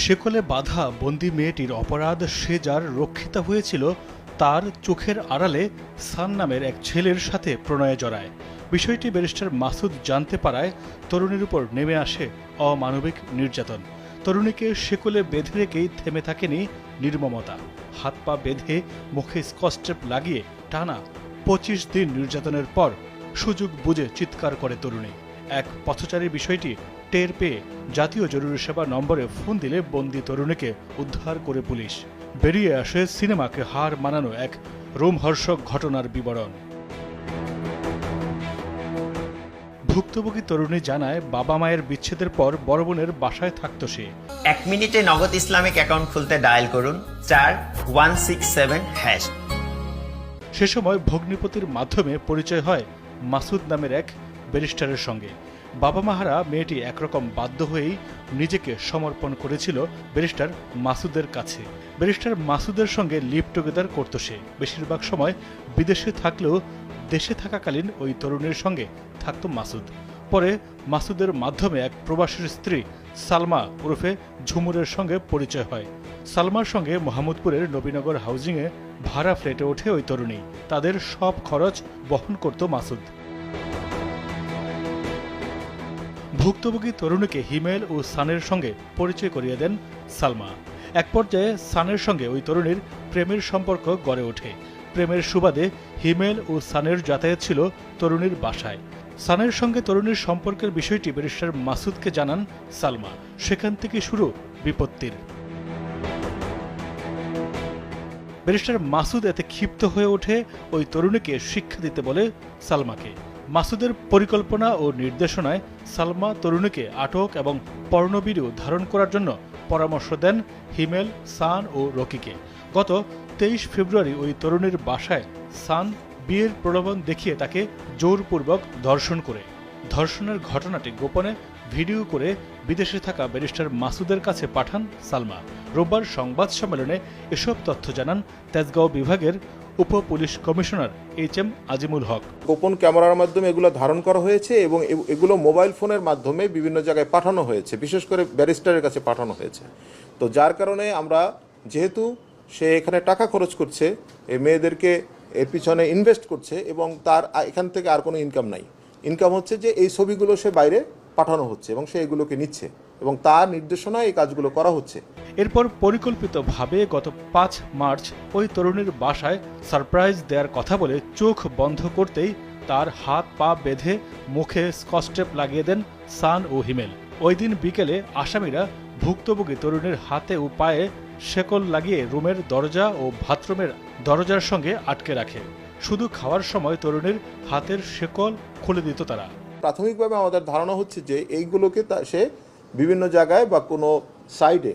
শেকলে বাঁধা বন্দি মেয়েটির অপরাধ সে যার রক্ষিতা হয়েছিল তার চোখের আড়ালে সান নামের এক ছেলের সাথে প্রণয়ে জড়ায়। বিষয়টি ব্যারিস্টার মাসুদ জানতে পারায় তরুণীর উপর নেমে আসে অমানবিক নির্যাতন। তরুণীকে শেকলে বেঁধে রেখেই থেমে থাকেনি নির্মমতা। হাত পা বেঁধে মুখে স্কচটেপ লাগিয়ে টানা 25 দিন নির্যাতনের পর সুযোগ বুঝে চিৎকার করে তরুণী। এক পথচারীর বিষয়টি টের পেয়ে জাতীয় জরুরি সেবা নম্বরে ফোন দিলে বন্দি তরুণীকে উদ্ধার করে পুলিশ। বেরিয়ে আসে সিনেমাকে হার মানানো এক রোমহর্ষক ঘটনার বিবরণ। ভুক্তভোগী তরুণী জানায়, বাবা মায়ের বিচ্ছেদের পর বড় বোনের বাসায় থাকত সে। 1 মিনিটে নগদ ইসলামিক অ্যাকাউন্ট খুলতে ডায়াল করুন *167#। সে সময় ভগ্নিপতির মাধ্যমে পরিচয় হয় মাসুদ নামের এক ব্যারিস্টারের সঙ্গে। বাবা মাহারা মেয়েটি একরকম বাধ্য হয়েই নিজেকে সমর্পণ করেছিল ব্যারিস্টার মাসুদের কাছে। ব্যারিস্টার মাসুদের সঙ্গে লিভ টুগেদার করত সে। বেশিরভাগ সময় বিদেশে থাকলেও দেশে থাকাকালীন ওই তরুণীর সঙ্গে থাকত মাসুদ। পরে মাসুদের মাধ্যমে এক প্রবাসীর স্ত্রী সালমা ওরফে ঝুমুরের সঙ্গে পরিচয় হয়। সালমার সঙ্গে মোহাম্মদপুরের নবীনগর হাউজিংয়ে ভাড়া ফ্ল্যাটে ওঠে ওই তরুণী। তাদের সব খরচ বহন করত মাসুদ। ভুক্তভোগী তরুণীকে হিমেল ও সানের সঙ্গে পরিচয় করিয়ে দেন সালমা। এক পর্যায়ে সানের সঙ্গে ওই তরুণীর প্রেমের সম্পর্ক গড়ে ওঠে। প্রেমের সুবাদে হিমেল ও সানের যাতায়াত ছিল তরুণীর বাসায়। সানের সঙ্গে তরুণীর সম্পর্কের বিষয়টি ব্যারিস্টার মাসুদকে জানান সালমা। সেখান থেকে শুরু বিপত্তির। ব্যারিস্টার মাসুদ এতে ক্ষিপ্ত হয়ে ওঠে ওই তরুণীকে শিক্ষা দিতে বলে সালমাকে। মাসুদের পরিকল্পনা ও নির্দেশনায় সালমা তরুণীকে আটক এবং পর্ণ ভিডিও ধারণ করার জন্য পরামর্শ দেন হিমেল, সান ও রকিকে। গত 23 ফেব্রুয়ারি ওই তরুণীর বাসায় সান বিয়ের প্রলোভন দেখিয়ে তাকে জোরপূর্বক ধর্ষণ করে। ধর্ষণের ঘটনাটি গোপনে ভিডিও করে বিদেশে থাকা ব্যারিস্টার মাসুদের কাছে পাঠান সালমা। রোববার সংবাদ সম্মেলনে এসব তথ্য জানান তেজগাঁও বিভাগের উপ পুলিশ কমিশনার HM আজিমুল হক। গোপন ক্যামেরার মাধ্যমে এগুলো ধারণ করা হয়েছে এবং এগুলো মোবাইল ফোনের মাধ্যমে বিভিন্ন জায়গায় পাঠানো হয়েছে, বিশেষ করে ব্যারিস্টারের কাছে পাঠানো হয়েছে। তো যার কারণে আমরা, যেহেতু সে এখানে টাকা খরচ করছে, এই মেয়েদেরকে এর পিছনে ইনভেস্ট করছে এবং তার এখান থেকে আর কোনো ইনকাম নাই। ইনকাম হচ্ছে যে এই ছবিগুলো সে বাইরে পাঠানো হচ্ছে এবং সে এগুলোকে নিচ্ছে এবং তার নির্দেশনায় এই কাজগুলো করা হচ্ছে। এরপর পরিকল্পিতভাবে গত 5 মার্চ ওই তরুণীর বাসায় সারপ্রাইজ দেওয়ার কথা বলে চোখ বন্ধ করতেই তার হাত পা বেঁধে মুখে স্কচটেপ লাগিয়ে দেন সান ও হিমেল। ওই দিন বিকেলে আসামিরা ভুক্তভোগী তরুণীর হাতে ও পায়ে শেকল লাগিয়ে রুমের দরজা ও বাথরুমের দরজার সঙ্গে আটকে রাখে। শুধু খাওয়ার সময় তরুণীর হাতের শেকল খুলে দিত তারা। প্রাথমিকভাবে আমাদের ধারণা হচ্ছে যে এইগুলোকে সে বিভিন্ন জায়গায় বা কোনো সাইডে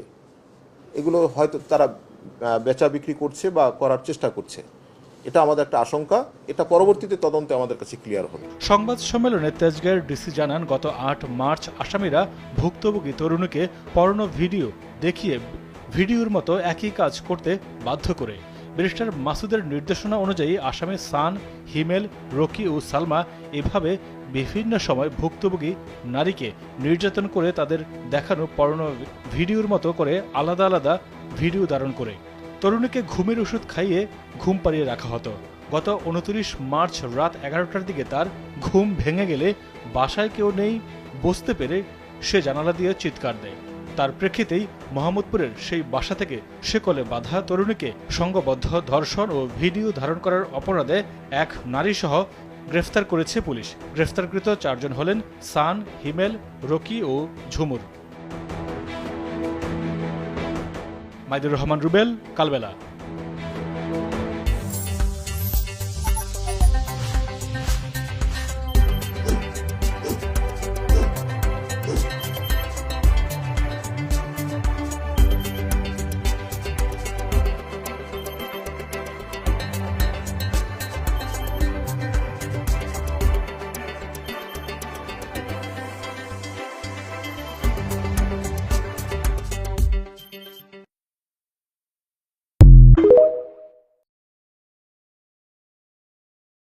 এগুলো হয়তো তারা বেচা বিক্রি করছে বা করার চেষ্টা করছে। এটা আমাদের একটা আশঙ্কা। এটা পরবর্তীতে তদন্তে আমাদের কাছে ক্লিয়ার হবে। সংবাদ সম্মেলনে তেজগাঁয়ের ডিসি জানান, গত 8 মার্চ আসামিরা ভুক্তভোগী তরুণীকে পর্ণ ভিডিও দেখিয়ে ভিডিওর মতো একই কাজ করতে বাধ্য করে। ব্যারিস্টার মাসুদের নির্দেশনা অনুযায়ী আসামি সান, হিমেল, রকি ও সালমা এভাবে বিভিন্ন সময় ভুক্তভোগী নারীকে নির্যাতন করে তাদের দেখানো পর্ণ ভিডিওর মতো করে আলাদা আলাদা ভিডিও ধারণ করে তরুণীকে ঘুমের ওষুধ খাইয়ে ঘুম পাড়িয়ে রাখা হতো। গত 29 মার্চ রাত 11টার দিকে তার ঘুম ভেঙে গেলে বাসায় কেউ নেই বুঝতে পেরে সে জানালা দিয়ে চিৎকার দেয়। তার প্রেক্ষিতেই মোহাম্মদপুরের সেই বাসা থেকে শেকলে বাঁধা তরুণীকে সংঘবদ্ধ ধর্ষণ ও ভিডিও ধারণ করার অপরাধে এক নারীসহ গ্রেফতার করেছে পুলিশ। গ্রেফতারকৃত 4 জন হলেন সান, হিমেল, রকি ও ঝুমুর। মাইদুর রহমান রুবেল, কালবেলা।